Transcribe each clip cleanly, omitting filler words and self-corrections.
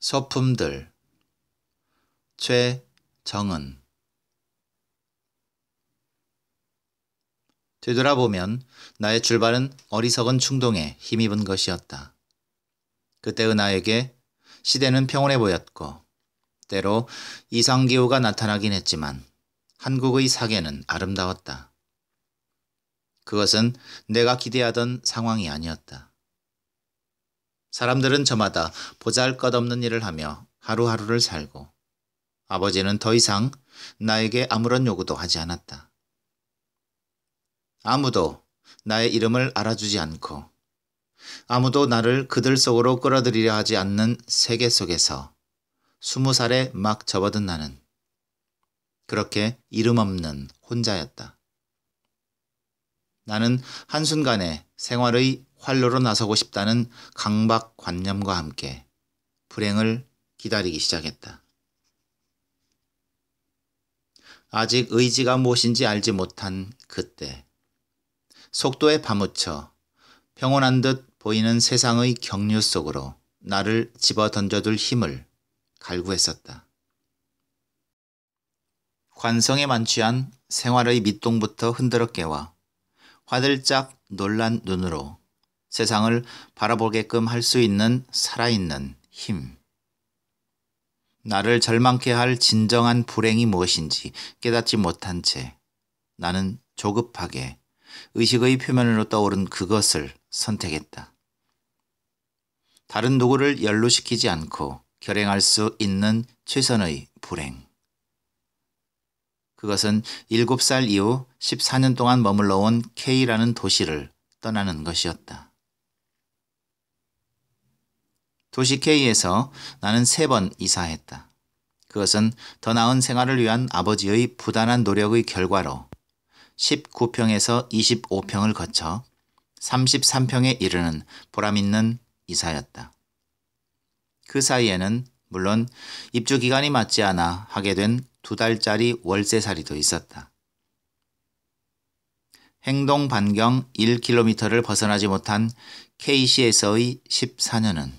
소품들 최정은. 되돌아보면 나의 출발은 어리석은 충동에 힘입은 것이었다. 그때의 나에게 시대는 평온해 보였고 때로 이상기후가 나타나긴 했지만 한국의 사계는 아름다웠다. 그것은 내가 기대하던 상황이 아니었다. 사람들은 저마다 보잘것없는 일을 하며 하루하루를 살고 아버지는 더 이상 나에게 아무런 요구도 하지 않았다. 아무도 나의 이름을 알아주지 않고 아무도 나를 그들 속으로 끌어들이려 하지 않는 세계 속에서 20살에 막 접어든 나는 그렇게 이름 없는 혼자였다. 나는 한순간에 생활의 활로로 나서고 싶다는 강박관념과 함께 불행을 기다리기 시작했다. 아직 의지가 무엇인지 알지 못한 그때 속도에 파묻혀 평온한 듯 보이는 세상의 경류 속으로 나를 집어던져둘 힘을 갈구했었다. 관성에 만취한 생활의 밑동부터 흔들어 깨워 화들짝 놀란 눈으로 세상을 바라보게끔 할 수 있는 살아있는 힘. 나를 절망케 할 진정한 불행이 무엇인지 깨닫지 못한 채 나는 조급하게 의식의 표면으로 떠오른 그것을 선택했다. 다른 누구를 연루시키지 않고 결행할 수 있는 최선의 불행. 그것은 7살 이후 14년 동안 머물러 온 K라는 도시를 떠나는 것이었다. 도시 K에서 나는 3번 이사했다. 그것은 더 나은 생활을 위한 아버지의 부단한 노력의 결과로 19평에서 25평을 거쳐 33평에 이르는 보람있는 이사였다. 그 사이에는 물론 입주 기간이 맞지 않아 하게 된 2달짜리 월세살이도 있었다. 행동 반경 1km를 벗어나지 못한 K시에서의 14년은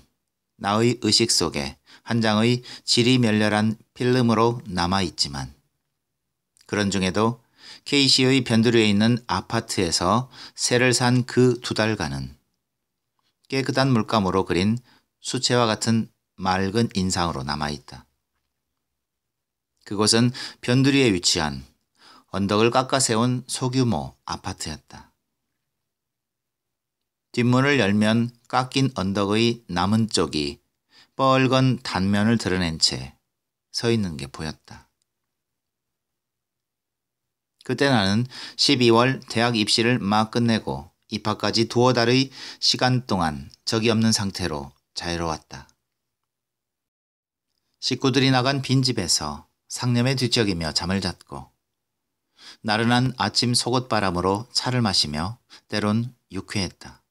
나의 의식 속에 한 장의 지리멸렬한 필름으로 남아있지만 그런 중에도 K시의 변두리에 있는 아파트에서 새를 산 그 2달간은 깨끗한 물감으로 그린 수채화 같은 맑은 인상으로 남아있다. 그곳은 변두리에 위치한 언덕을 깎아 세운 소규모 아파트였다. 뒷문을 열면 깎인 언덕의 남은 쪽이 뻘건 단면을 드러낸 채 서 있는 게 보였다. 그때 나는 12월 대학 입시를 막 끝내고 입학까지 2달의 시간 동안 적이 없는 상태로 자유로웠다. 식구들이 나간 빈집에서 상념에 뒤척이며 잠을 잤고 나른한 아침 속옷바람으로 차를 마시며 때론 유쾌했다.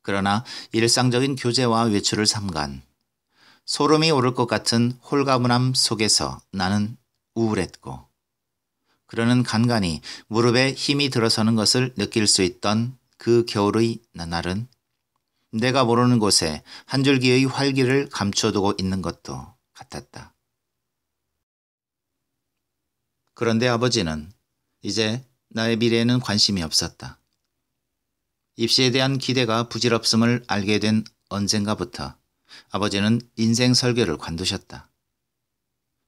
그러나 일상적인 교제와 외출을 삼간 소름이 오를 것 같은 홀가분함 속에서 나는 우울했고 그러는 간간히 무릎에 힘이 들어서는 것을 느낄 수 있던 그 겨울의 나날은 내가 모르는 곳에 한 줄기의 활기를 감춰두고 있는 것도 같았다. 그런데 아버지는 이제 나의 미래에는 관심이 없었다. 입시에 대한 기대가 부질없음을 알게 된 언젠가부터 아버지는 인생 설교를 관두셨다.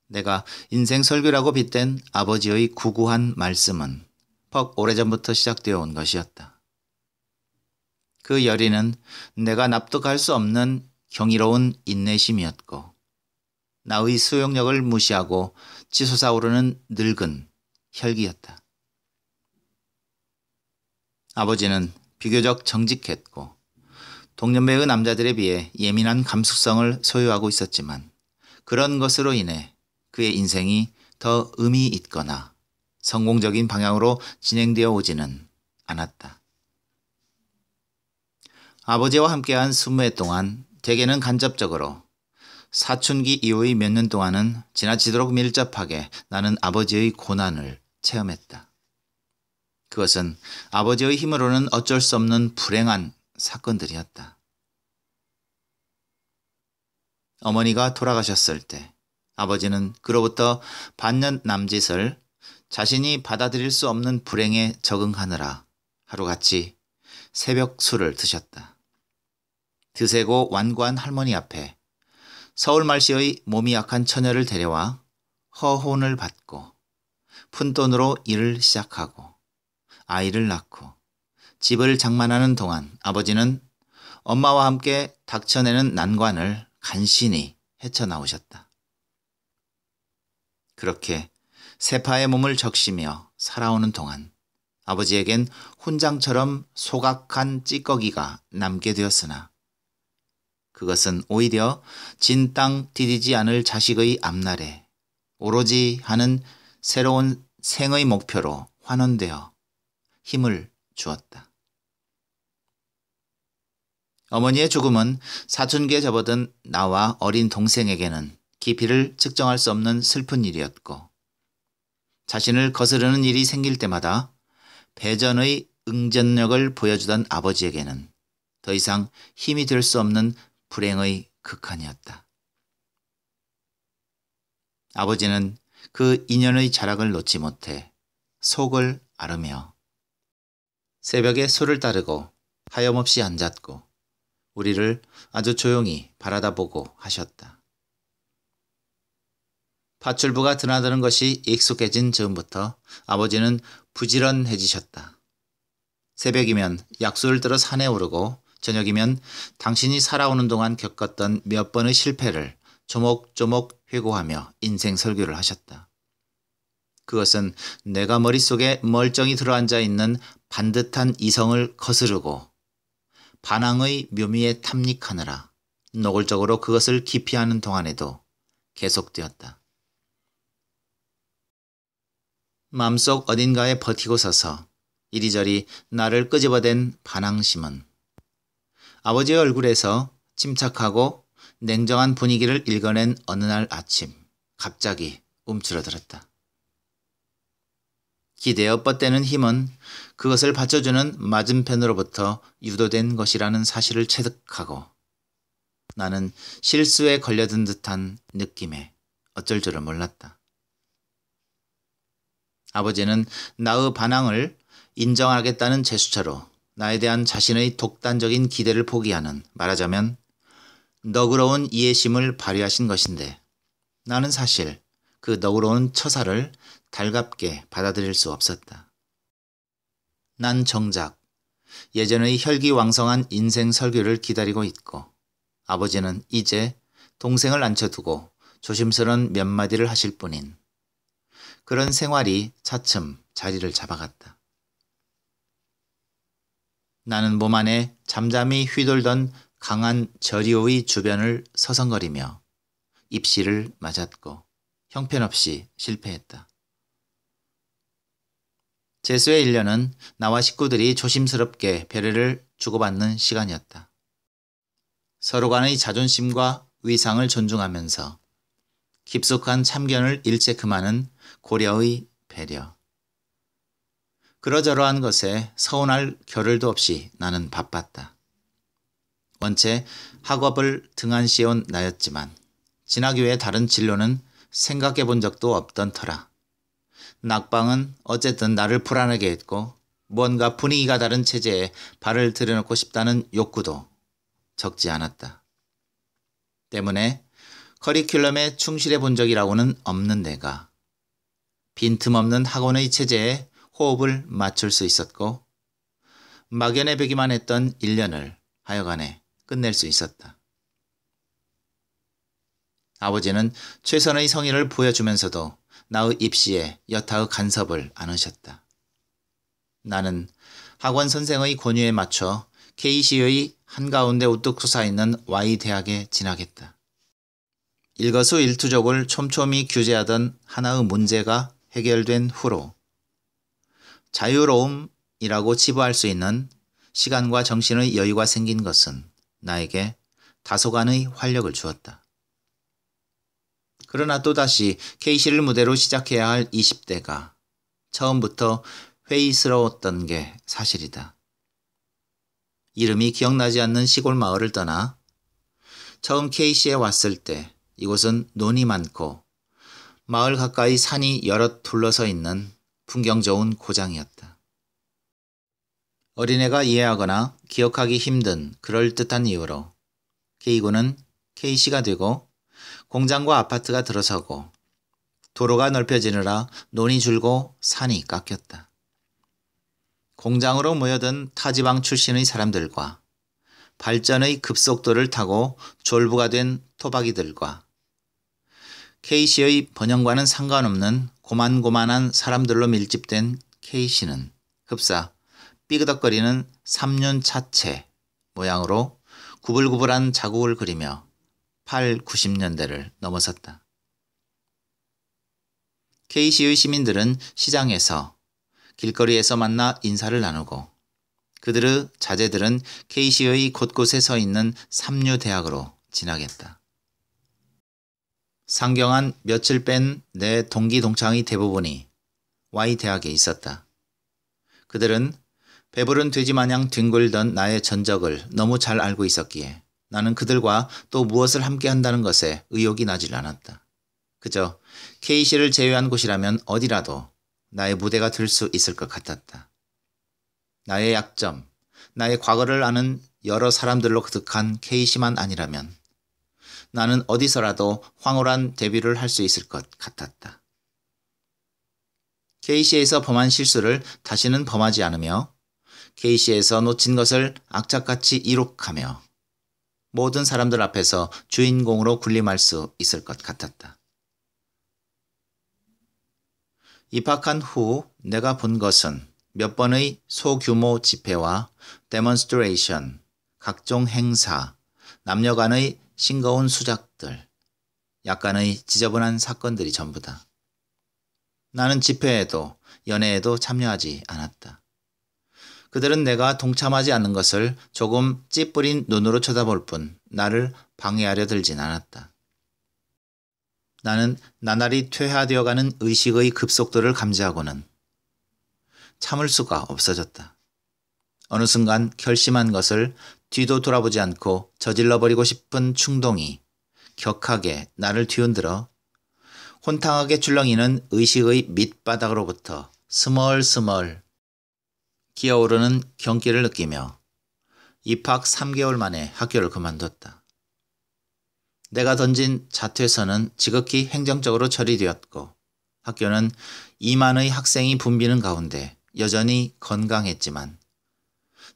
내가 인생 설교라고 빗댄 아버지의 구구한 말씀은 퍽 오래전부터 시작되어 온 것이었다. 그 열의는 내가 납득할 수 없는 경이로운 인내심이었고 나의 수용력을 무시하고 치솟아오르는 늙은 혈기였다. 아버지는 비교적 정직했고 동년배의 남자들에 비해 예민한 감수성을 소유하고 있었지만 그런 것으로 인해 그의 인생이 더 의미 있거나 성공적인 방향으로 진행되어 오지는 않았다. 아버지와 함께한 20해 동안 대개는 간접적으로 사춘기 이후의 몇 년 동안은 지나치도록 밀접하게 나는 아버지의 고난을 체험했다. 그것은 아버지의 힘으로는 어쩔 수 없는 불행한 사건들이었다. 어머니가 돌아가셨을 때 아버지는 그로부터 반년 남짓을 자신이 받아들일 수 없는 불행에 적응하느라 하루같이 새벽 술을 드셨다. 드세고 완고한 할머니 앞에 서울말씨의 몸이 약한 처녀를 데려와 허혼을 받고 푼돈으로 일을 시작하고 아이를 낳고 집을 장만하는 동안 아버지는 엄마와 함께 닥쳐내는 난관을 간신히 헤쳐나오셨다. 그렇게 세파의 몸을 적시며 살아오는 동안 아버지에겐 훈장처럼 소각한 찌꺼기가 남게 되었으나 그것은 오히려 진 땅 디디지 않을 자식의 앞날에 오로지 하는 새로운 생의 목표로 환원되어 힘을 주었다. 어머니의 죽음은 사춘기에 접어든 나와 어린 동생에게는 깊이를 측정할 수 없는 슬픈 일이었고 자신을 거스르는 일이 생길 때마다 배전의 응전력을 보여주던 아버지에게는 더 이상 힘이 될 수 없는 불행의 극한이었다. 아버지는 그 인연의 자락을 놓지 못해 속을 앓으며 새벽에 술을 따르고 하염없이 앉았고 우리를 아주 조용히 바라다보고 하셨다. 파출부가 드나드는 것이 익숙해진 즈음부터 아버지는 부지런해지셨다. 새벽이면 약수를 들어 산에 오르고 저녁이면 당신이 살아오는 동안 겪었던 몇 번의 실패를 조목조목 회고하며 인생 설교를 하셨다. 그것은 내가 머릿속에 멀쩡히 들어앉아 있는 반듯한 이성을 거스르고 반항의 묘미에 탐닉하느라 노골적으로 그것을 기피하는 동안에도 계속되었다. 마음속 어딘가에 버티고 서서 이리저리 나를 끄집어댄 반항심은 아버지의 얼굴에서 침착하고 냉정한 분위기를 읽어낸 어느 날 아침 갑자기 움츠러들었다. 기대어 뻗대는 힘은 그것을 받쳐주는 맞은편으로부터 유도된 것이라는 사실을 체득하고 나는 실수에 걸려든 듯한 느낌에 어쩔 줄을 몰랐다. 아버지는 나의 반항을 인정하겠다는 제스처로 나에 대한 자신의 독단적인 기대를 포기하는 말하자면 너그러운 이해심을 발휘하신 것인데 나는 사실 그 너그러운 처사를 달갑게 받아들일 수 없었다. 난 정작 예전의 혈기왕성한 인생 설교를 기다리고 있고 아버지는 이제 동생을 앉혀두고 조심스런 몇 마디를 하실 뿐인 그런 생활이 차츰 자리를 잡아갔다. 나는 몸 안에 잠잠히 휘돌던 강한 저리오의 주변을 서성거리며 입시를 맞았고 형편없이 실패했다. 재수의 1년은 나와 식구들이 조심스럽게 배려를 주고받는 시간이었다. 서로 간의 자존심과 위상을 존중하면서 깊숙한 참견을 일체 금하는 고려의 배려. 그러저러한 것에 서운할 겨를도 없이 나는 바빴다. 원체 학업을 등한시해온 나였지만 진학 외에 다른 진로는 생각해 본 적도 없던 터라 낙방은 어쨌든 나를 불안하게 했고 뭔가 분위기가 다른 체제에 발을 들여놓고 싶다는 욕구도 적지 않았다. 때문에 커리큘럼에 충실해 본 적이라고는 없는 내가 빈틈없는 학원의 체제에 호흡을 맞출 수 있었고 막연해 보기만 했던 1년을 하여간에 끝낼 수 있었다. 아버지는 최선의 성의를 보여주면서도 나의 입시에 여타의 간섭을 안으셨다. 나는 학원 선생의 권유에 맞춰 KC의 한가운데 우뚝 솟아있는 Y대학에 진학했다. 일거수일투족을 촘촘히 규제하던 하나의 문제가 해결된 후로 자유로움이라고 치부할 수 있는 시간과 정신의 여유가 생긴 것은 나에게 다소간의 활력을 주었다. 그러나 또다시 KC를 무대로 시작해야 할 20대가 처음부터 회의스러웠던 게 사실이다. 이름이 기억나지 않는 시골 마을을 떠나 처음 K시에 왔을 때 이곳은 논이 많고 마을 가까이 산이 여럿 둘러서 있는 풍경 좋은 고장이었다. 어린애가 이해하거나 기억하기 힘든 그럴듯한 이유로 K군은 K시가 되고 공장과 아파트가 들어서고 도로가 넓혀지느라 논이 줄고 산이 깎였다. 공장으로 모여든 타지방 출신의 사람들과 발전의 급속도를 타고 졸부가 된 토박이들과 K시의 번영과는 상관없는 고만고만한 사람들로 밀집된 K시는 흡사 삐그덕거리는 삼륜차체 모양으로 구불구불한 자국을 그리며 8, 90년대를 넘어섰다. K시의 시민들은 시장에서 길거리에서 만나 인사를 나누고 그들의 자제들은 K시의 곳곳에 서 있는 삼류대학으로 진학했다. 상경한 며칠 뺀 내 동기 동창의 대부분이 Y대학에 있었다. 그들은 배부른 돼지 마냥 뒹굴던 나의 전적을 너무 잘 알고 있었기에 나는 그들과 또 무엇을 함께 한다는 것에 의욕이 나질 않았다. 그저 K시를 제외한 곳이라면 어디라도 나의 무대가 될 수 있을 것 같았다. 나의 약점, 나의 과거를 아는 여러 사람들로 가득한 K시만 아니라면 나는 어디서라도 황홀한 데뷔를 할 수 있을 것 같았다. K시에서 범한 실수를 다시는 범하지 않으며 K시에서 놓친 것을 악착같이 이룩하며 모든 사람들 앞에서 주인공으로 군림할 수 있을 것 같았다. 입학한 후 내가 본 것은 몇 번의 소규모 집회와 데몬스트레이션, 각종 행사, 남녀 간의 싱거운 수작들, 약간의 지저분한 사건들이 전부다. 나는 집회에도 연회에도 참여하지 않았다. 그들은 내가 동참하지 않는 것을 조금 찌푸린 눈으로 쳐다볼 뿐 나를 방해하려 들진 않았다. 나는 나날이 퇴화되어가는 의식의 급속도를 감지하고는 참을 수가 없어졌다. 어느 순간 결심한 것을 뒤도 돌아보지 않고 저질러버리고 싶은 충동이 격하게 나를 뒤흔들어 혼탕하게 출렁이는 의식의 밑바닥으로부터 스멀스멀 기어오르는 경기를 느끼며 입학 3개월 만에 학교를 그만뒀다. 내가 던진 자퇴서는 지극히 행정적으로 처리되었고 학교는 2만의 학생이 붐비는 가운데 여전히 건강했지만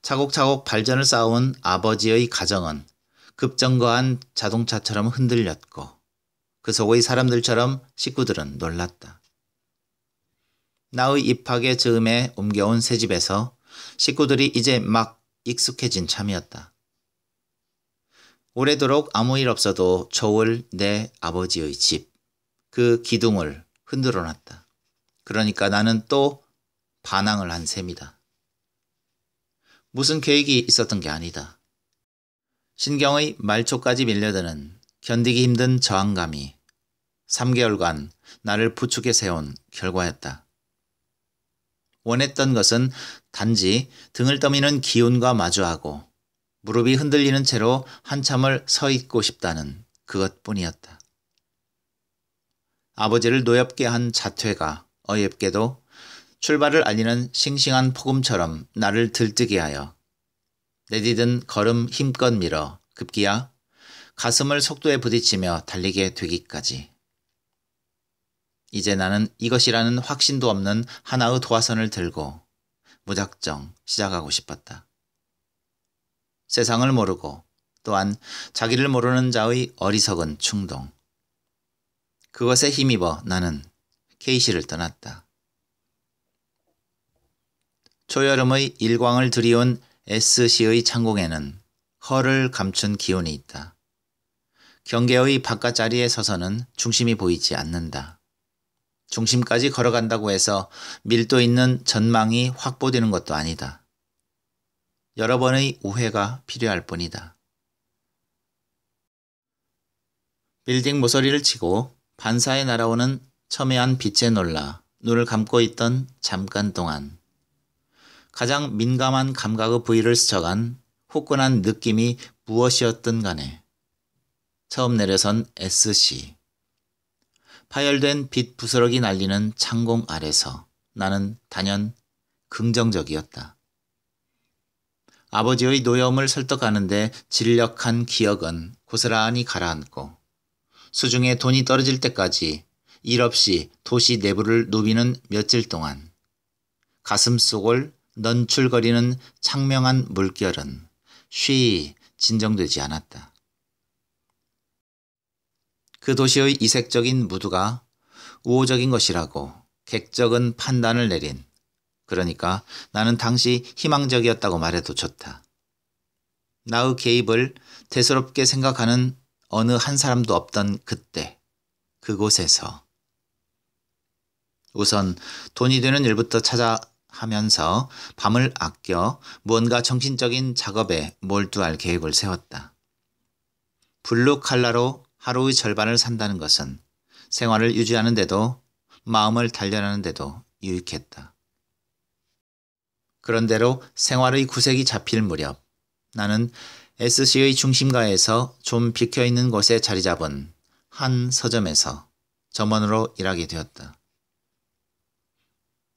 차곡차곡 발전을 쌓아온 아버지의 가정은 급정거한 자동차처럼 흔들렸고 그 속의 사람들처럼 식구들은 놀랐다. 나의 입학의 즈음에 옮겨온 새 집에서 식구들이 이제 막 익숙해진 참이었다. 오래도록 아무 일 없어도 좋을 내 아버지의 집, 그 기둥을 흔들어 놨다. 그러니까 나는 또 반항을 한 셈이다. 무슨 계획이 있었던 게 아니다. 신경의 말초까지 밀려드는 견디기 힘든 저항감이 3개월간 나를 부축해 세운 결과였다. 원했던 것은 단지 등을 떠미는 기운과 마주하고 무릎이 흔들리는 채로 한참을 서 있고 싶다는 그것뿐이었다. 아버지를 노엽게 한 자퇴가 어이없게도 출발을 알리는 싱싱한 폭음처럼 나를 들뜨게 하여 내디딘 걸음 힘껏 밀어 급기야 가슴을 속도에 부딪히며 달리게 되기까지. 이제 나는 이것이라는 확신도 없는 하나의 도화선을 들고 무작정 시작하고 싶었다. 세상을 모르고 또한 자기를 모르는 자의 어리석은 충동. 그것에 힘입어 나는 K시를 떠났다. 초여름의 일광을 들이온 S시의 창공에는 허를 감춘 기운이 있다. 경계의 바깥 자리에 서서는 중심이 보이지 않는다. 중심까지 걸어간다고 해서 밀도 있는 전망이 확보되는 것도 아니다. 여러 번의 우회가 필요할 뿐이다. 빌딩 모서리를 치고 반사에 날아오는 첨예한 빛에 놀라 눈을 감고 있던 잠깐 동안 가장 민감한 감각의 부위를 스쳐간 후끈한 느낌이 무엇이었든 간에 처음 내려선 SC. 파열된 빛 부스러기 날리는 창공 아래서 나는 단연 긍정적이었다. 아버지의 노여움을 설득하는데 진력한 기억은 고스란히 가라앉고 수중에 돈이 떨어질 때까지 일 없이 도시 내부를 누비는 며칠 동안 가슴 속을 넌출거리는 창명한 물결은 쉬이 진정되지 않았다. 그 도시의 이색적인 무드가 우호적인 것이라고 객적은 판단을 내린, 그러니까 나는 당시 희망적이었다고 말해도 좋다. 나의 개입을 대수롭게 생각하는 어느 한 사람도 없던 그때, 그곳에서 우선 돈이 되는 일부터 찾아 하면서 밤을 아껴 무언가 정신적인 작업에 몰두할 계획을 세웠다. 블루 칼라로 하루의 절반을 산다는 것은 생활을 유지하는 데도 마음을 단련하는 데도 유익했다. 그런대로 생활의 구색이 잡힐 무렵 나는 SC의 중심가에서 좀 비켜있는 곳에 자리 잡은 한 서점에서 점원으로 일하게 되었다.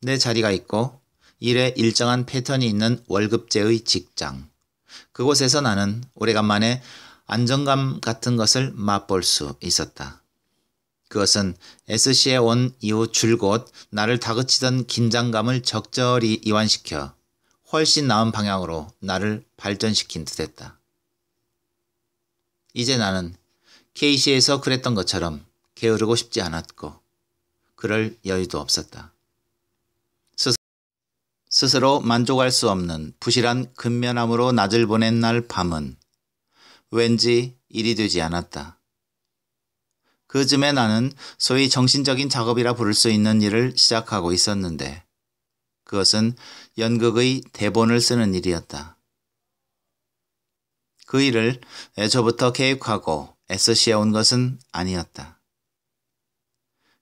내 자리가 있고 일에 일정한 패턴이 있는 월급제의 직장. 그곳에서 나는 오래간만에 안정감 같은 것을 맛볼 수 있었다. 그것은 SC에 온 이후 줄곧 나를 다그치던 긴장감을 적절히 이완시켜 훨씬 나은 방향으로 나를 발전시킨 듯했다. 이제 나는 KC에서 그랬던 것처럼 게으르고 싶지 않았고 그럴 여유도 없었다. 스스로 만족할 수 없는 부실한 근면함으로 낮을 보낸 날 밤은 왠지 일이 되지 않았다. 그 즈음에 나는 소위 정신적인 작업이라 부를 수 있는 일을 시작하고 있었는데 그것은 연극의 대본을 쓰는 일이었다. 그 일을 애초부터 계획하고 SC에 온 것은 아니었다.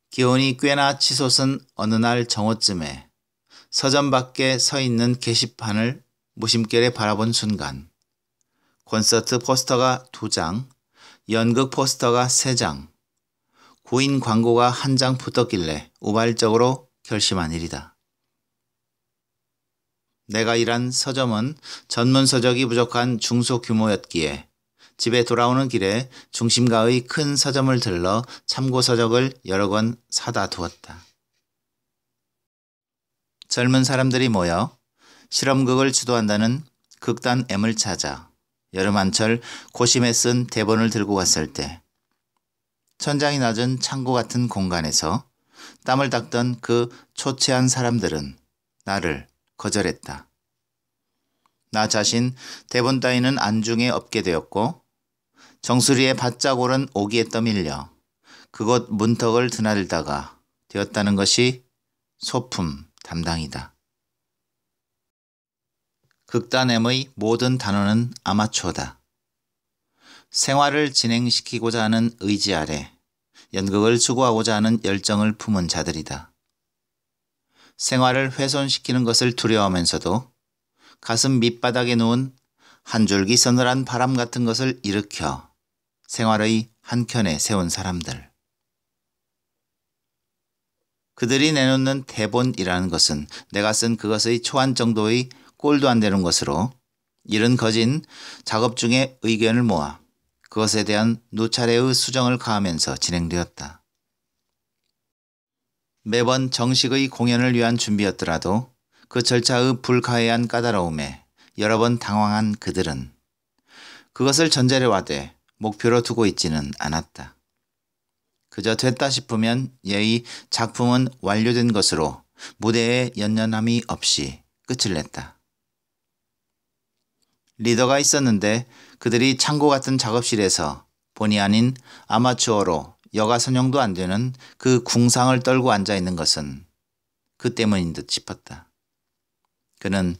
기온이 꽤나 치솟은 어느 날 정오쯤에 서점 밖에 서 있는 게시판을 무심결에 바라본 순간 콘서트 포스터가 2장, 연극 포스터가 3장, 구인 광고가 1장 붙었길래 우발적으로 결심한 일이다. 내가 일한 서점은 전문 서적이 부족한 중소규모였기에 집에 돌아오는 길에 중심가의 큰 서점을 들러 참고 서적을 여러 권 사다 두었다. 젊은 사람들이 모여 실험극을 주도한다는 극단 M을 찾아 여름 한철 고심에 쓴 대본을 들고 갔을 때 천장이 낮은 창고 같은 공간에서 땀을 닦던 그 초췌한 사람들은 나를 거절했다. 나 자신 대본 따위는 안중에 없게 되었고 정수리에 바짝 오른 오기에 떠밀려 그곳 문턱을 드나들다가 되었다는 것이 소품 담당이다. 극단 M의 모든 단어는 아마추어다. 생활을 진행시키고자 하는 의지 아래 연극을 추구하고자 하는 열정을 품은 자들이다. 생활을 훼손시키는 것을 두려워하면서도 가슴 밑바닥에 놓은 한 줄기 서늘한 바람 같은 것을 일으켜 생활의 한켠에 세운 사람들. 그들이 내놓는 대본이라는 것은 내가 쓴 그것의 초안 정도의 꼴도 안 되는 것으로 이른 거진 작업 중에 의견을 모아 그것에 대한 누차례의 수정을 가하면서 진행되었다. 매번 정식의 공연을 위한 준비였더라도 그 절차의 불가해한 까다로움에 여러 번 당황한 그들은 그것을 전제로 하되 목표로 두고 있지는 않았다. 그저 됐다 싶으면 예의 작품은 완료된 것으로 무대에 연연함이 없이 끝을 냈다. 리더가 있었는데 그들이 창고 같은 작업실에서 본의 아닌 아마추어로 여가 선용도 안 되는 그 궁상을 떨고 앉아있는 것은 그 때문인 듯 싶었다. 그는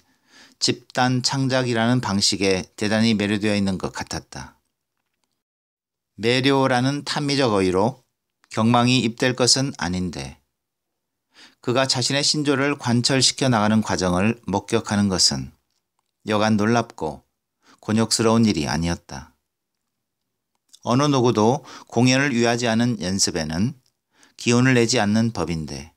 집단 창작이라는 방식에 대단히 매료되어 있는 것 같았다. 매료라는 탐미적 어휘로 경망이 입될 것은 아닌데 그가 자신의 신조를 관철시켜 나가는 과정을 목격하는 것은 여간 놀랍고 곤욕스러운 일이 아니었다. 어느 누구도 공연을 위하지 않은 연습에는 기운을 내지 않는 법인데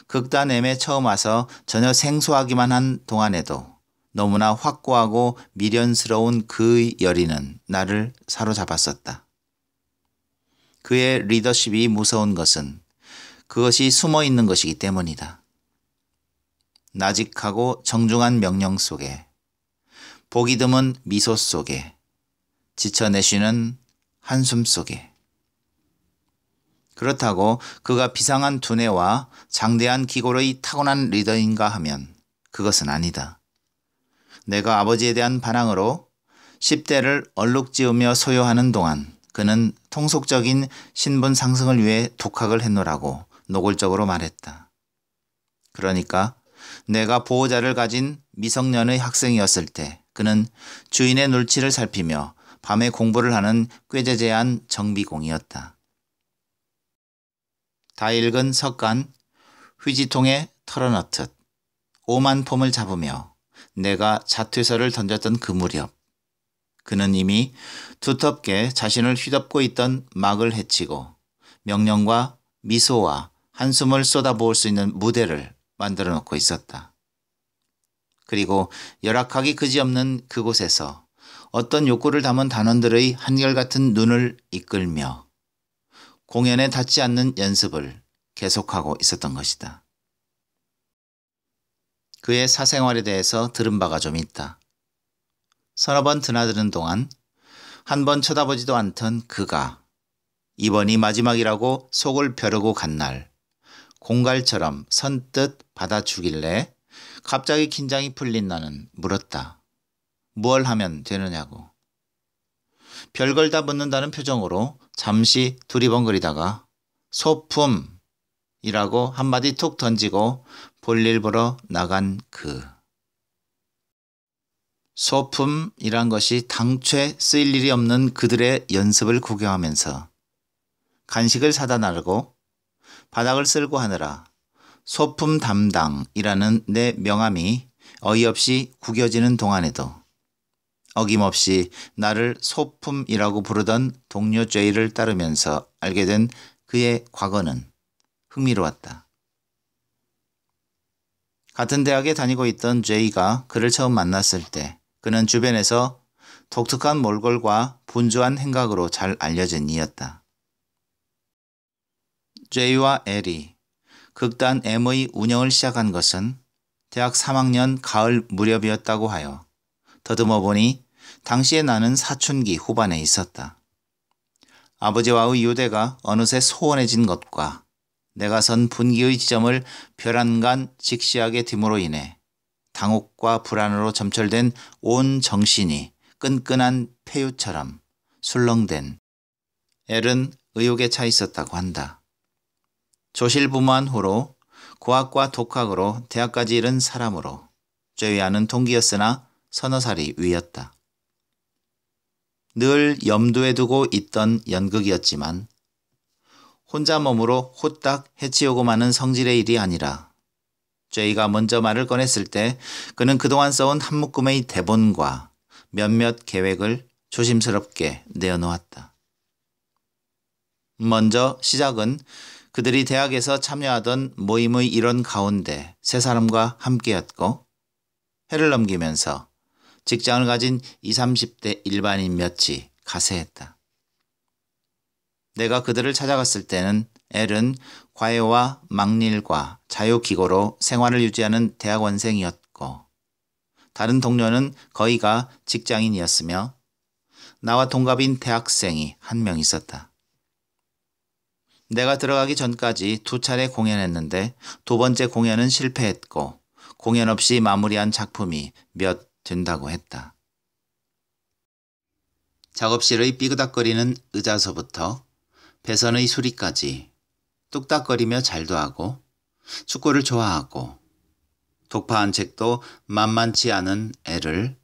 극단 M에 처음 와서 전혀 생소하기만 한 동안에도 너무나 확고하고 미련스러운 그 열의는 나를 사로잡았었다. 그의 리더십이 무서운 것은 그것이 숨어 있는 것이기 때문이다. 나직하고 정중한 명령 속에, 보기 드문 미소 속에, 지쳐내쉬는 한숨 속에. 그렇다고 그가 비상한 두뇌와 장대한 기골의 타고난 리더인가 하면 그것은 아니다. 내가 아버지에 대한 반항으로 10대를 얼룩지으며 소요하는 동안 그는 통속적인 신분 상승을 위해 독학을 했노라고 노골적으로 말했다. 그러니까 내가 보호자를 가진 미성년의 학생이었을 때 그는 주인의 눈치를 살피며 밤에 공부를 하는 꾀재재한 정비공이었다. 다 읽은 석간 휴지통에 털어넣듯 오만 폼을 잡으며 내가 자퇴서를 던졌던 그 무렵 그는 이미 두텁게 자신을 휘덮고 있던 막을 헤치고 명령과 미소와 한숨을 쏟아부을 수 있는 무대를 만들어 놓고 있었다. 그리고 열악하기 그지없는 그곳에서 어떤 욕구를 담은 단원들의 한결같은 눈을 이끌며 공연에 닿지 않는 연습을 계속하고 있었던 것이다. 그의 사생활에 대해서 들은 바가 좀 있다. 서너 번 드나드는 동안 한 번 쳐다보지도 않던 그가 이번이 마지막이라고 속을 벼르고 간 날 공갈처럼 선뜻 받아주길래 갑자기 긴장이 풀린 나는 물었다. 무얼 하면 되느냐고. 별걸 다 묻는다는 표정으로 잠시 두리번거리다가 소품이라고 한마디 툭 던지고 볼일 보러 나간 그. 소품이란 것이 당최 쓰일 일이 없는 그들의 연습을 구경하면서 간식을 사다 나르고 바닥을 쓸고 하느라 소품 담당이라는 내 명함이 어이없이 구겨지는 동안에도 어김없이 나를 소품이라고 부르던 동료 제이를 따르면서 알게 된 그의 과거는 흥미로웠다. 같은 대학에 다니고 있던 제이가 그를 처음 만났을 때 그는 주변에서 독특한 몰골과 분주한 행각으로 잘 알려진 이였다. 제이와 엘이 극단 M의 운영을 시작한 것은 대학 3학년 가을 무렵이었다고 하여 더듬어 보니 당시에 나는 사춘기 후반에 있었다. 아버지와의 유대가 어느새 소원해진 것과 내가 선 분기의 지점을 벼랑간 직시하게 됨으로 인해 당혹과 불안으로 점철된 온 정신이 끈끈한 폐유처럼 술렁댄 엘은 의욕에 차 있었다고 한다. 조실부모한 후로 고학과 독학으로 대학까지 이른 사람으로 제이와는 동기였으나 서너 살이 위였다. 늘 염두에 두고 있던 연극이었지만 혼자 몸으로 후딱 해치우고 마는 성질의 일이 아니라 제이가 먼저 말을 꺼냈을 때 그는 그동안 써온 한 묶음의 대본과 몇몇 계획을 조심스럽게 내어놓았다. 먼저 시작은 그들이 대학에서 참여하던 모임의 일원 가운데 세 사람과 함께였고 해를 넘기면서 직장을 가진 20, 30대 일반인 몇이 가세했다. 내가 그들을 찾아갔을 때는 엘은 과외와 막일과 자유기고로 생활을 유지하는 대학원생이었고 다른 동료는 거의가 직장인이었으며 나와 동갑인 대학생이 한 명 있었다. 내가 들어가기 전까지 2차례 공연했는데 두 번째 공연은 실패했고 공연 없이 마무리한 작품이 몇 된다고 했다. 작업실의 삐그덕거리는 의자서부터 배선의 수리까지 뚝딱거리며 잘도 하고 축구를 좋아하고 독파한 책도 만만치 않은 애를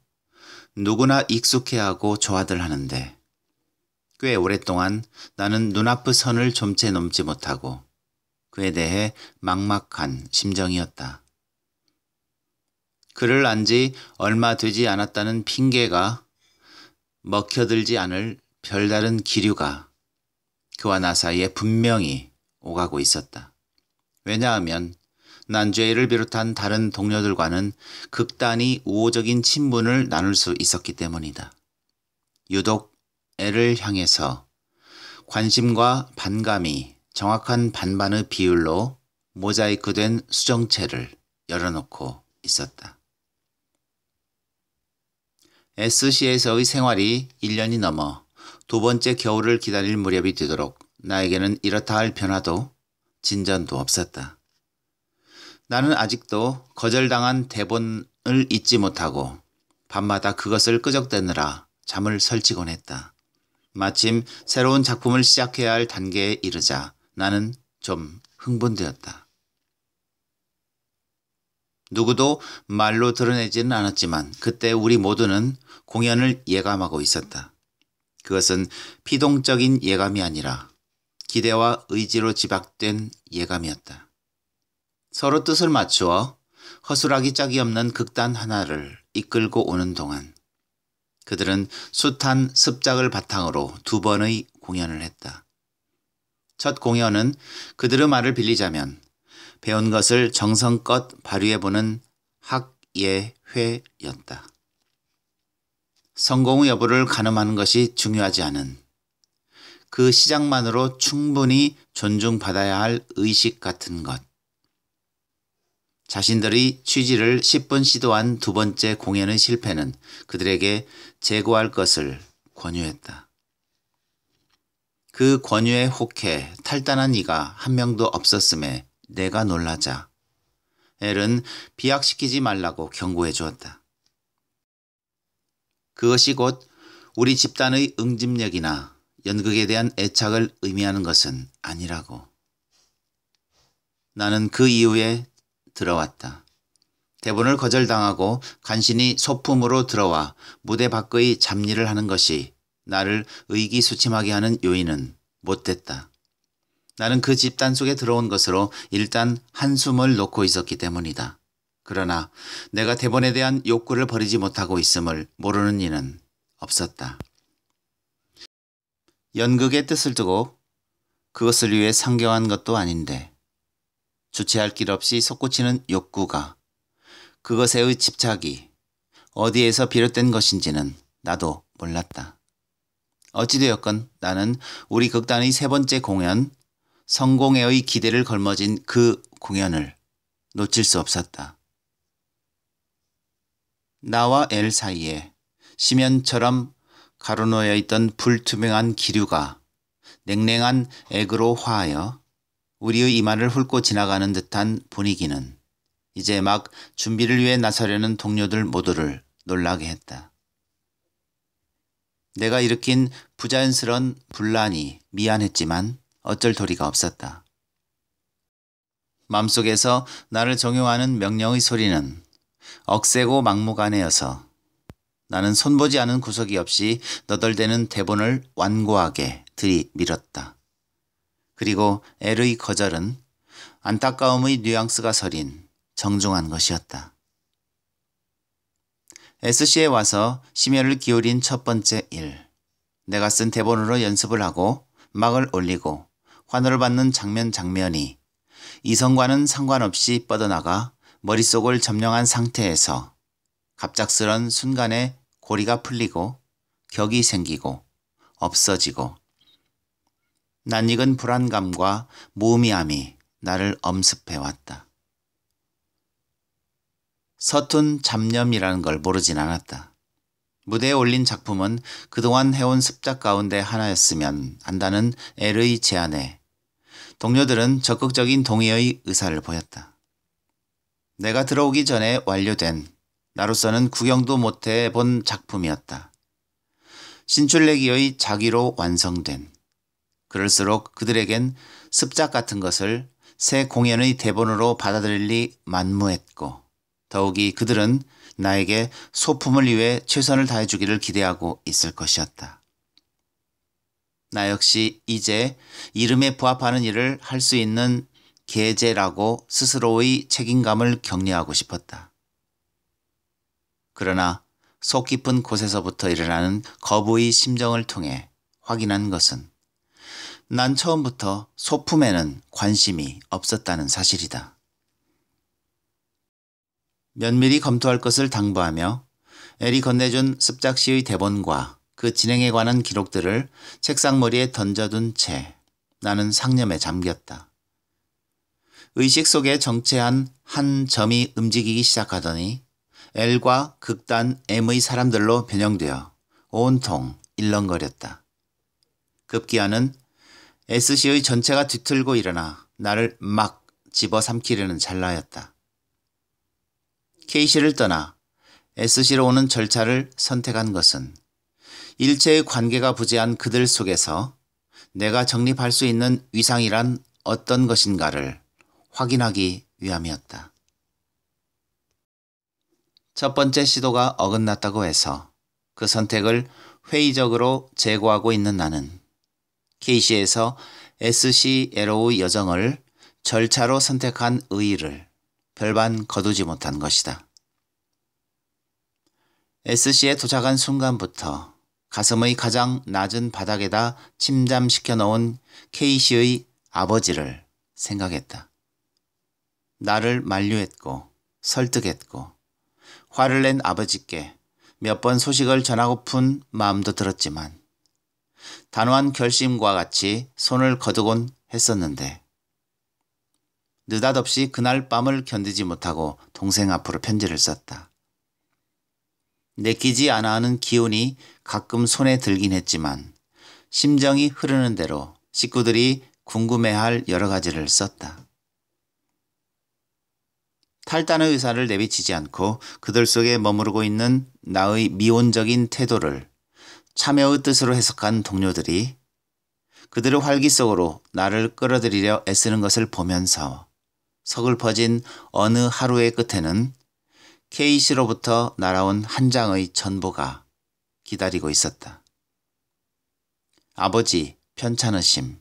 누구나 익숙해하고 좋아들 하는데 꽤 오랫동안 나는 눈앞의 선을 좀채 넘지 못하고 그에 대해 막막한 심정이었다. 그를 안 지 얼마 되지 않았다는 핑계가 먹혀들지 않을 별다른 기류가 그와 나 사이에 분명히 오가고 있었다. 왜냐하면 난 죄를 비롯한 다른 동료들과는 극단히 우호적인 친분을 나눌 수 있었기 때문이다. 유독 애를 향해서 관심과 반감이 정확한 반반의 비율로 모자이크된 수정체를 열어놓고 있었다. SC에서의 생활이 1년이 넘어 두 번째 겨울을 기다릴 무렵이 되도록 나에게는 이렇다 할 변화도 진전도 없었다. 나는 아직도 거절당한 대본을 잊지 못하고 밤마다 그것을 끄적대느라 잠을 설치곤 했다. 마침 새로운 작품을 시작해야 할 단계에 이르자 나는 좀 흥분되었다. 누구도 말로 드러내지는 않았지만 그때 우리 모두는 공연을 예감하고 있었다. 그것은 피동적인 예감이 아니라 기대와 의지로 집약된 예감이었다. 서로 뜻을 맞추어 허술하기 짝이 없는 극단 하나를 이끌고 오는 동안 그들은 숱한 습작을 바탕으로 두 번의 공연을 했다. 첫 공연은 그들의 말을 빌리자면 배운 것을 정성껏 발휘해보는 학예회였다. 성공의 여부를 가늠하는 것이 중요하지 않은 그 시작만으로 충분히 존중받아야 할 의식 같은 것. 자신들의 취지를 10분 시도한 두 번째 공연의 실패는 그들에게 재고할 것을 권유했다. 그 권유에 혹해 탈단한 이가 한 명도 없었음에 내가 놀라자 엘은 비약시키지 말라고 경고해 주었다. 그것이 곧 우리 집단의 응집력이나 연극에 대한 애착을 의미하는 것은 아니라고. 나는 그 이후에 들어왔다. 대본을 거절당하고 간신히 소품으로 들어와 무대 밖의 잡일을 하는 것이 나를 의기소침하게 하는 요인은 못됐다. 나는 그 집단 속에 들어온 것으로 일단 한숨을 놓고 있었기 때문이다. 그러나 내가 대본에 대한 욕구를 버리지 못하고 있음을 모르는 이는 없었다. 연극의 뜻을 두고 그것을 위해 상경한 것도 아닌데 주체할 길 없이 솟구치는 욕구가 그것에의 집착이 어디에서 비롯된 것인지는 나도 몰랐다. 어찌되었건 나는 우리 극단의 세 번째 공연 성공회의 기대를 걸머진 그 공연을 놓칠 수 없었다. 나와 엘 사이에 심연처럼 가로놓여 있던 불투명한 기류가 냉랭한 액으로 화하여 우리의 이마를 훑고 지나가는 듯한 분위기는 이제 막 준비를 위해 나서려는 동료들 모두를 놀라게 했다. 내가 일으킨 부자연스러운 분란이 미안했지만 어쩔 도리가 없었다. 마음속에서 나를 정용하는 명령의 소리는 억세고 막무가내여서 나는 손보지 않은 구석이 없이 너덜대는 대본을 완고하게 들이밀었다. 그리고 엘의 거절은 안타까움의 뉘앙스가 서린 정중한 것이었다. SC에 와서 심혈을 기울인 첫 번째 일. 내가 쓴 대본으로 연습을 하고 막을 올리고 환호를 받는 장면이 이성과는 상관없이 뻗어나가 머릿속을 점령한 상태에서 갑작스런 순간에 고리가 풀리고 격이 생기고 없어지고 낯익은 불안감과 무의미함이 나를 엄습해왔다. 서툰 잡념이라는 걸 모르진 않았다. 무대에 올린 작품은 그동안 해온 습작 가운데 하나였으면 한다는 엘의 제안에 동료들은 적극적인 동의의 의사를 보였다. 내가 들어오기 전에 완료된 나로서는 구경도 못해 본 작품이었다. 신출내기의 자기로 완성된 그럴수록 그들에겐 습작 같은 것을 새 공연의 대본으로 받아들일 리 만무했고 더욱이 그들은 나에게 소품을 위해 최선을 다해주기를 기대하고 있을 것이었다. 나 역시 이제 이름에 부합하는 일을 할 수 있는 계제라고 스스로의 책임감을 격려하고 싶었다. 그러나 속 깊은 곳에서부터 일어나는 거부의 심정을 통해 확인한 것은 난 처음부터 소품에는 관심이 없었다는 사실이다. 면밀히 검토할 것을 당부하며 엘이 건네준 습작시의 대본과 그 진행에 관한 기록들을 책상머리에 던져둔 채 나는 상념에 잠겼다. 의식 속에 정체한 한 점이 움직이기 시작하더니 L과 극단 M의 사람들로 변형되어 온통 일렁거렸다. 급기야는 S씨의 전체가 뒤틀고 일어나 나를 막 집어삼키려는 찰나였다. K씨를 떠나 S씨로 오는 절차를 선택한 것은 일체의 관계가 부재한 그들 속에서 내가 정립할 수 있는 위상이란 어떤 것인가를 확인하기 위함이었다. 첫 번째 시도가 어긋났다고 해서 그 선택을 회의적으로 제고하고 있는 나는 K씨에서 SCLO의 여정을 절차로 선택한 의의를 별반 거두지 못한 것이다. SC에 도착한 순간부터 가슴의 가장 낮은 바닥에다 침잠시켜 놓은 K씨의 아버지를 생각했다. 나를 만류했고 설득했고 화를 낸 아버지께 몇 번 소식을 전하고픈 마음도 들었지만 단호한 결심과 같이 손을 거두곤 했었는데 느닷없이 그날 밤을 견디지 못하고 동생 앞으로 편지를 썼다. 내키지 않아 하는 기운이 가끔 손에 들긴 했지만 심정이 흐르는 대로 식구들이 궁금해할 여러 가지를 썼다. 탈단의 의사를 내비치지 않고 그들 속에 머무르고 있는 나의 미온적인 태도를 참여의 뜻으로 해석한 동료들이 그들의 활기 속으로 나를 끌어들이려 애쓰는 것을 보면서 서글퍼진 어느 하루의 끝에는 K씨로부터 날아온 한 장의 전보가 기다리고 있었다. 아버지 편찮으심.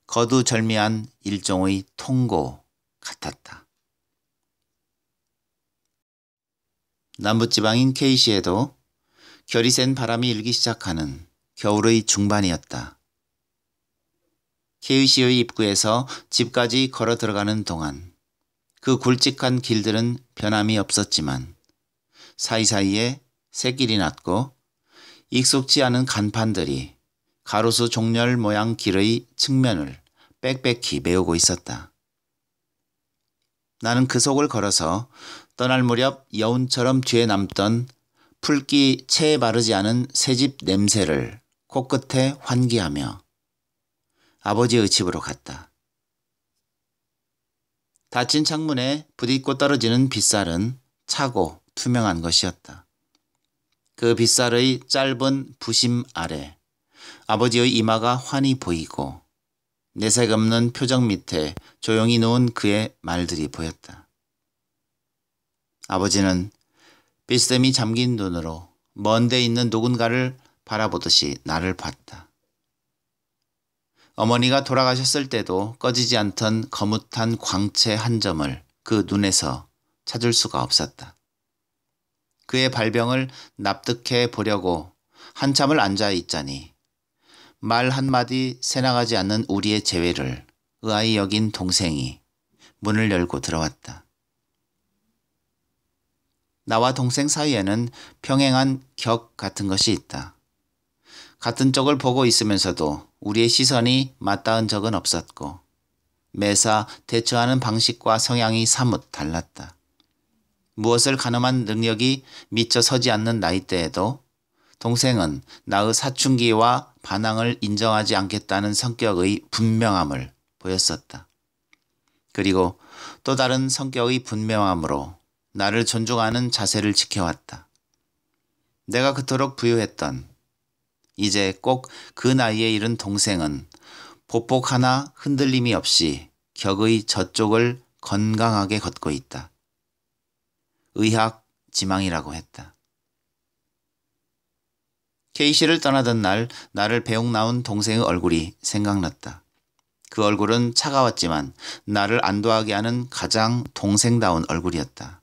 거두절미한 일종의 통고 같았다. 남부지방인 K시에도 결이 센 바람이 일기 시작하는 겨울의 중반이었다. K시의 입구에서 집까지 걸어 들어가는 동안 그 굵직한 길들은 변함이 없었지만 사이사이에 새길이 났고 익숙지 않은 간판들이 가로수 종렬 모양 길의 측면을 빽빽히 메우고 있었다. 나는 그 속을 걸어서 떠날 무렵 여운처럼 뒤에 남던 풀기 채에 바르지 않은 새집 냄새를 코끝에 환기하며 아버지의 집으로 갔다. 닫힌 창문에 부딪고 떨어지는 빗살은 차고 투명한 것이었다. 그 빗살의 짧은 부심 아래 아버지의 이마가 환히 보이고 내색 없는 표정 밑에 조용히 누운 그의 말들이 보였다. 아버지는 빗샘이 잠긴 눈으로 먼 데 있는 누군가를 바라보듯이 나를 봤다. 어머니가 돌아가셨을 때도 꺼지지 않던 거뭇한 광채 한 점을 그 눈에서 찾을 수가 없었다. 그의 발병을 납득해 보려고 한참을 앉아 있자니 말 한마디 새나가지 않는 우리의 재회를 의아히 여긴 동생이 문을 열고 들어왔다. 나와 동생 사이에는 평행한 격 같은 것이 있다. 같은 쪽을 보고 있으면서도 우리의 시선이 맞닿은 적은 없었고 매사 대처하는 방식과 성향이 사뭇 달랐다. 무엇을 가늠한 능력이 미처 서지 않는 나이대에도 동생은 나의 사춘기와 반항을 인정하지 않겠다는 성격의 분명함을 보였었다. 그리고 또 다른 성격의 분명함으로 나를 존중하는 자세를 지켜왔다. 내가 그토록 부유했던 이제 꼭 그 나이에 이른 동생은 보폭 하나 흔들림이 없이 격의 저쪽을 건강하게 걷고 있다. 의학 지망이라고 했다. K씨를 떠나던 날 나를 배웅 나온 동생의 얼굴이 생각났다. 그 얼굴은 차가웠지만 나를 안도하게 하는 가장 동생다운 얼굴이었다.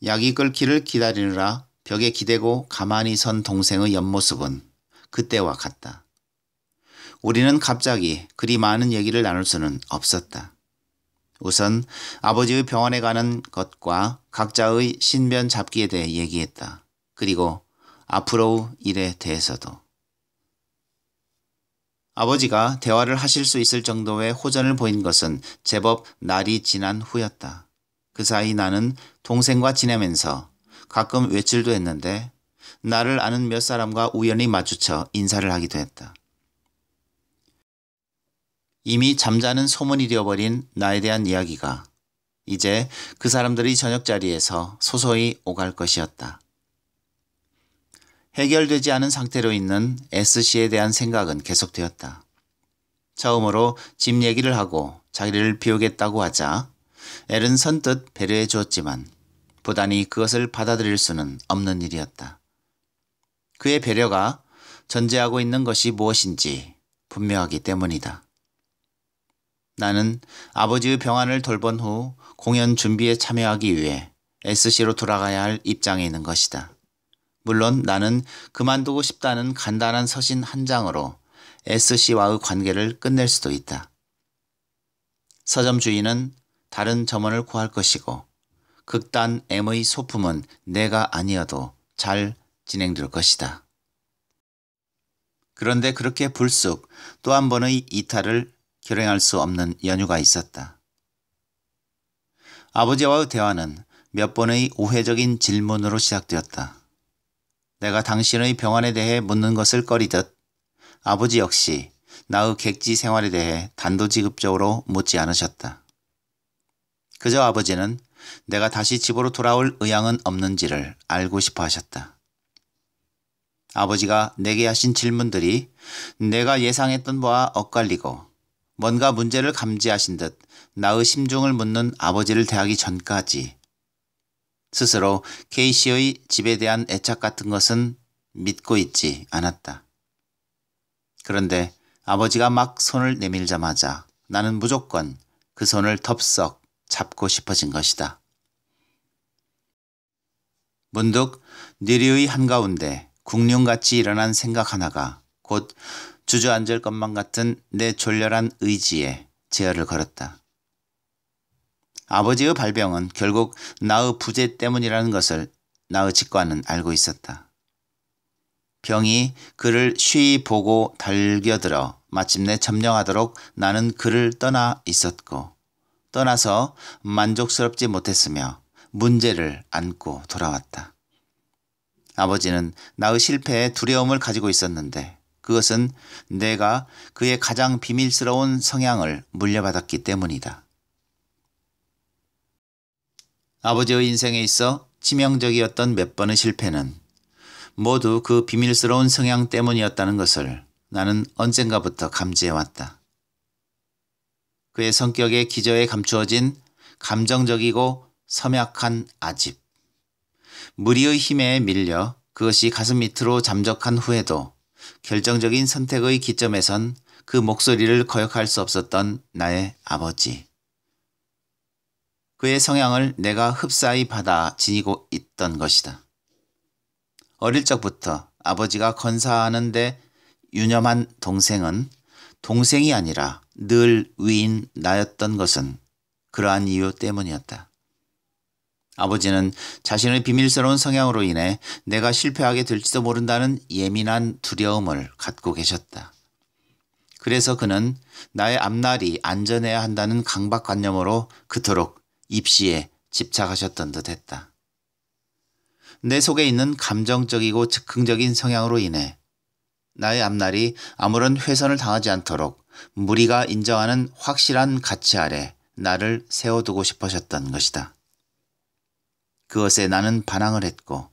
약이 끓기를 기다리느라 벽에 기대고 가만히 선 동생의 옆모습은 그때와 같다. 우리는 갑자기 그리 많은 얘기를 나눌 수는 없었다. 우선 아버지의 병원에 가는 것과 각자의 신변 잡기에 대해 얘기했다. 그리고 앞으로의 일에 대해서도. 아버지가 대화를 하실 수 있을 정도의 호전을 보인 것은 제법 날이 지난 후였다. 그 사이 나는 동생과 지내면서 가끔 외출도 했는데 나를 아는 몇 사람과 우연히 마주쳐 인사를 하기도 했다. 이미 잠자는 소문이 되어버린 나에 대한 이야기가 이제 그 사람들이 저녁 자리에서 소소히 오갈 것이었다. 해결되지 않은 상태로 있는 S씨에 대한 생각은 계속되었다. 처음으로 집 얘기를 하고 자리를 비우겠다고 하자 L은 선뜻 배려해 주었지만 부단히 그것을 받아들일 수는 없는 일이었다. 그의 배려가 전제하고 있는 것이 무엇인지 분명하기 때문이다. 나는 아버지의 병환을 돌본 후 공연 준비에 참여하기 위해 S씨로 돌아가야 할 입장에 있는 것이다. 물론 나는 그만두고 싶다는 간단한 서신 한 장으로 S씨와의 관계를 끝낼 수도 있다. 서점 주인은 다른 점원을 구할 것이고 극단 M의 소품은 내가 아니어도 잘 진행될 것이다. 그런데 그렇게 불쑥 또 한 번의 이탈을 결행할 수 없는 연유가 있었다. 아버지와의 대화는 몇 번의 우회적인 질문으로 시작되었다. 내가 당신의 병환에 대해 묻는 것을 꺼리듯 아버지 역시 나의 객지 생활에 대해 단도직입적으로 묻지 않으셨다. 그저 아버지는 내가 다시 집으로 돌아올 의향은 없는지를 알고 싶어 하셨다. 아버지가 내게 하신 질문들이 내가 예상했던 바와 엇갈리고 뭔가 문제를 감지하신 듯 나의 심중을 묻는 아버지를 대하기 전까지 스스로 K씨의 집에 대한 애착 같은 것은 믿고 있지 않았다. 그런데 아버지가 막 손을 내밀자마자 나는 무조건 그 손을 덥석 잡고 싶어진 것이다. 문득 뇌리의 한가운데 국룡같이 일어난 생각 하나가 곧 주저앉을 것만 같은 내 졸렬한 의지에 제어를 걸었다. 아버지의 발병은 결국 나의 부재 때문이라는 것을 나의 직관은 알고 있었다. 병이 그를 쉬이 보고 달겨들어 마침내 점령하도록 나는 그를 떠나 있었고 떠나서 만족스럽지 못했으며 문제를 안고 돌아왔다. 아버지는 나의 실패에 두려움을 가지고 있었는데 그것은 내가 그의 가장 비밀스러운 성향을 물려받았기 때문이다. 아버지의 인생에 있어 치명적이었던 몇 번의 실패는 모두 그 비밀스러운 성향 때문이었다는 것을 나는 언젠가부터 감지해왔다. 그의 성격에 기저에 감추어진 감정적이고 섬약한 아집. 무리의 힘에 밀려 그것이 가슴 밑으로 잠적한 후에도 결정적인 선택의 기점에선 그 목소리를 거역할 수 없었던 나의 아버지. 그의 성향을 내가 흡사히 받아 지니고 있던 것이다. 어릴 적부터 아버지가 건사하는 데 유념한 동생은 동생이 아니라 늘 위인 나였던 것은 그러한 이유 때문이었다. 아버지는 자신의 비밀스러운 성향으로 인해 내가 실패하게 될지도 모른다는 예민한 두려움을 갖고 계셨다. 그래서 그는 나의 앞날이 안전해야 한다는 강박관념으로 그토록 입시에 집착하셨던 듯했다. 내 속에 있는 감정적이고 즉흥적인 성향으로 인해 나의 앞날이 아무런 훼손을 당하지 않도록 무리가 인정하는 확실한 가치 아래 나를 세워두고 싶으셨던 것이다. 그것에 나는 반항을 했고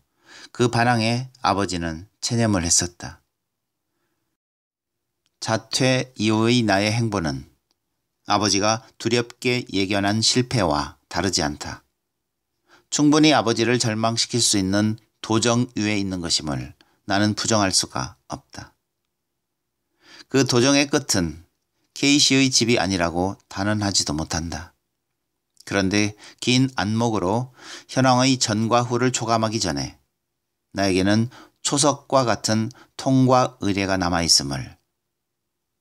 그 반항에 아버지는 체념을 했었다. 자퇴 이후의 나의 행보는 아버지가 두렵게 예견한 실패와 다르지 않다. 충분히 아버지를 절망시킬 수 있는 도정 위에 있는 것임을 나는 부정할 수가 없다. 그 도정의 끝은 K씨의 집이 아니라고 단언하지도 못한다. 그런데 긴 안목으로 현황의 전과 후를 초감하기 전에 나에게는 초석과 같은 통과 의례가 남아있음을,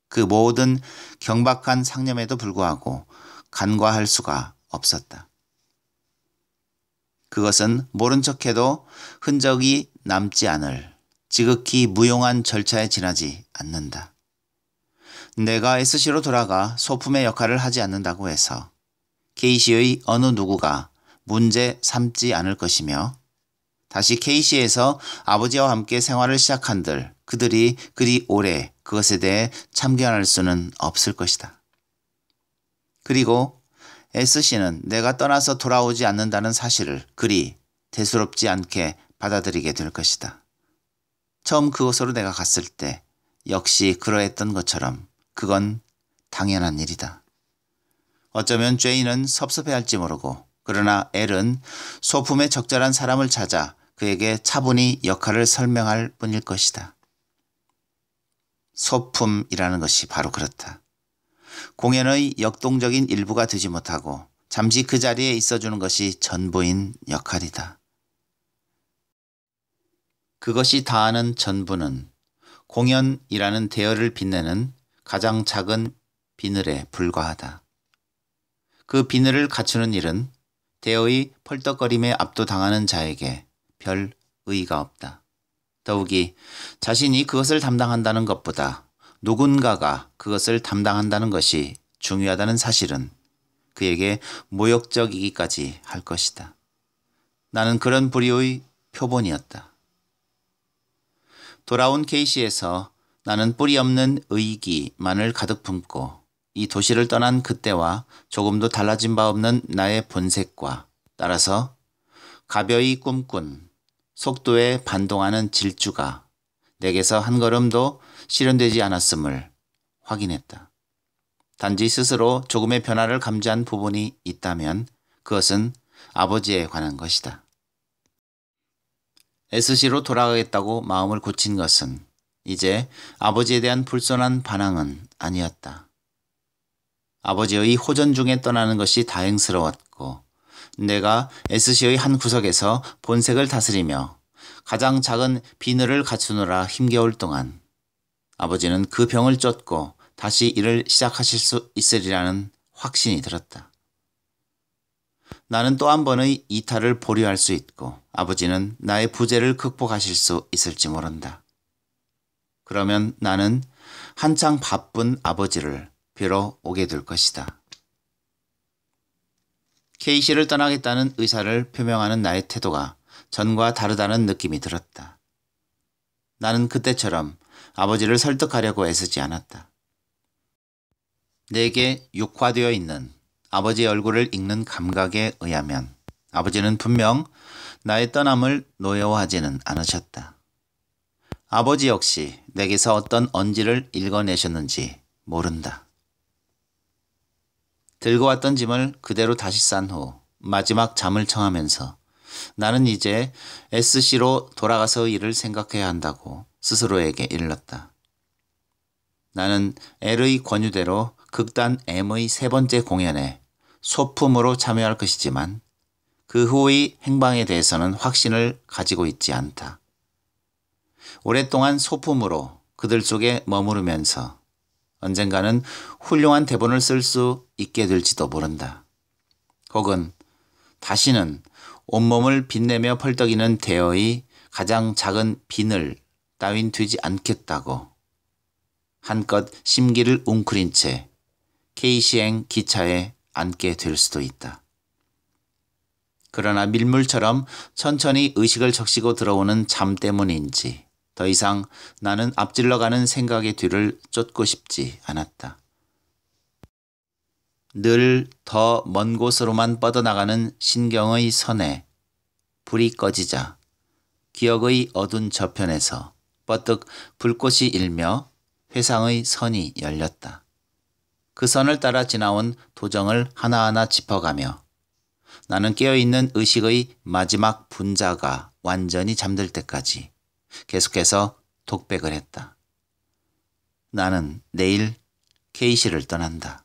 그 모든 경박한 상념에도 불구하고 간과할 수가 없었다. 그것은 모른 척해도 흔적이 남지 않을 지극히 무용한 절차에 지나지 않는다. 내가 SC로 돌아가 소품의 역할을 하지 않는다고 해서 K시의 어느 누구가 문제 삼지 않을 것이며, 다시 K시에서 아버지와 함께 생활을 시작한들 그들이 그리 오래 그것에 대해 참견할 수는 없을 것이다. 그리고 SC는 내가 떠나서 돌아오지 않는다는 사실을 그리 대수롭지 않게 받아들이게 될 것이다. 처음 그곳으로 내가 갔을 때 역시 그러했던 것처럼 그건 당연한 일이다. 어쩌면 제이는 섭섭해할지 모르고, 그러나 엘은 소품에 적절한 사람을 찾아 그에게 차분히 역할을 설명할 뿐일 것이다. 소품이라는 것이 바로 그렇다. 공연의 역동적인 일부가 되지 못하고 잠시 그 자리에 있어주는 것이 전부인 역할이다. 그것이 다하는 전부는 공연이라는 대열을 빛내는 가장 작은 비늘에 불과하다. 그 비늘을 갖추는 일은 대의 펄떡거림에 압도당하는 자에게 별 의의가 없다. 더욱이 자신이 그것을 담당한다는 것보다 누군가가 그것을 담당한다는 것이 중요하다는 사실은 그에게 모욕적이기까지 할 것이다. 나는 그런 부류의 표본이었다. 돌아온 K시에서 나는 뿌리 없는 의기만을 가득 품고 이 도시를 떠난 그때와 조금도 달라진 바 없는 나의 본색과 따라서 가벼이 꿈꾼 속도에 반동하는 질주가 내게서 한 걸음도 실현되지 않았음을 확인했다. 단지 스스로 조금의 변화를 감지한 부분이 있다면 그것은 아버지에 관한 것이다. SC로 돌아가겠다고 마음을 고친 것은 이제 아버지에 대한 불손한 반항은 아니었다. 아버지의 호전 중에 떠나는 것이 다행스러웠고, 내가 SC의 한 구석에서 본색을 다스리며 가장 작은 비늘을 갖추느라 힘겨울 동안 아버지는 그 병을 쫓고 다시 일을 시작하실 수 있으리라는 확신이 들었다. 나는 또 한 번의 이탈을 보류할 수 있고 아버지는 나의 부재를 극복하실 수 있을지 모른다. 그러면 나는 한창 바쁜 아버지를 뵈러 오게 될 것이다. K시를 떠나겠다는 의사를 표명하는 나의 태도가 전과 다르다는 느낌이 들었다. 나는 그때처럼 아버지를 설득하려고 애쓰지 않았다. 내게 육화되어 있는 아버지의 얼굴을 읽는 감각에 의하면 아버지는 분명 나의 떠남을 노여워하지는 않으셨다. 아버지 역시 내게서 어떤 언지를 읽어내셨는지 모른다. 들고 왔던 짐을 그대로 다시 싼 후 마지막 잠을 청하면서 나는 이제 SC로 돌아가서 일을 생각해야 한다고 스스로에게 일렀다. 나는 L의 권유대로 극단 M의 세 번째 공연에 소품으로 참여할 것이지만 그 후의 행방에 대해서는 확신을 가지고 있지 않다. 오랫동안 소품으로 그들 속에 머무르면서 언젠가는 훌륭한 대본을 쓸 수 있게 될지도 모른다. 혹은 다시는 온몸을 빛내며 펄떡이는 대어의 가장 작은 비늘 따윈 되지 않겠다고 한껏 심기를 웅크린 채 K시행 기차에 앉게 될 수도 있다. 그러나 밀물처럼 천천히 의식을 적시고 들어오는 잠 때문인지 더 이상 나는 앞질러가는 생각의 뒤를 쫓고 싶지 않았다. 늘 더 먼 곳으로만 뻗어나가는 신경의 선에 불이 꺼지자 기억의 어두운 저편에서 뻗뜩 불꽃이 일며 회상의 선이 열렸다. 그 선을 따라 지나온 도정을 하나하나 짚어가며 나는 깨어있는 의식의 마지막 분자가 완전히 잠들 때까지 계속해서 독백을 했다. 나는 내일 K시를 떠난다.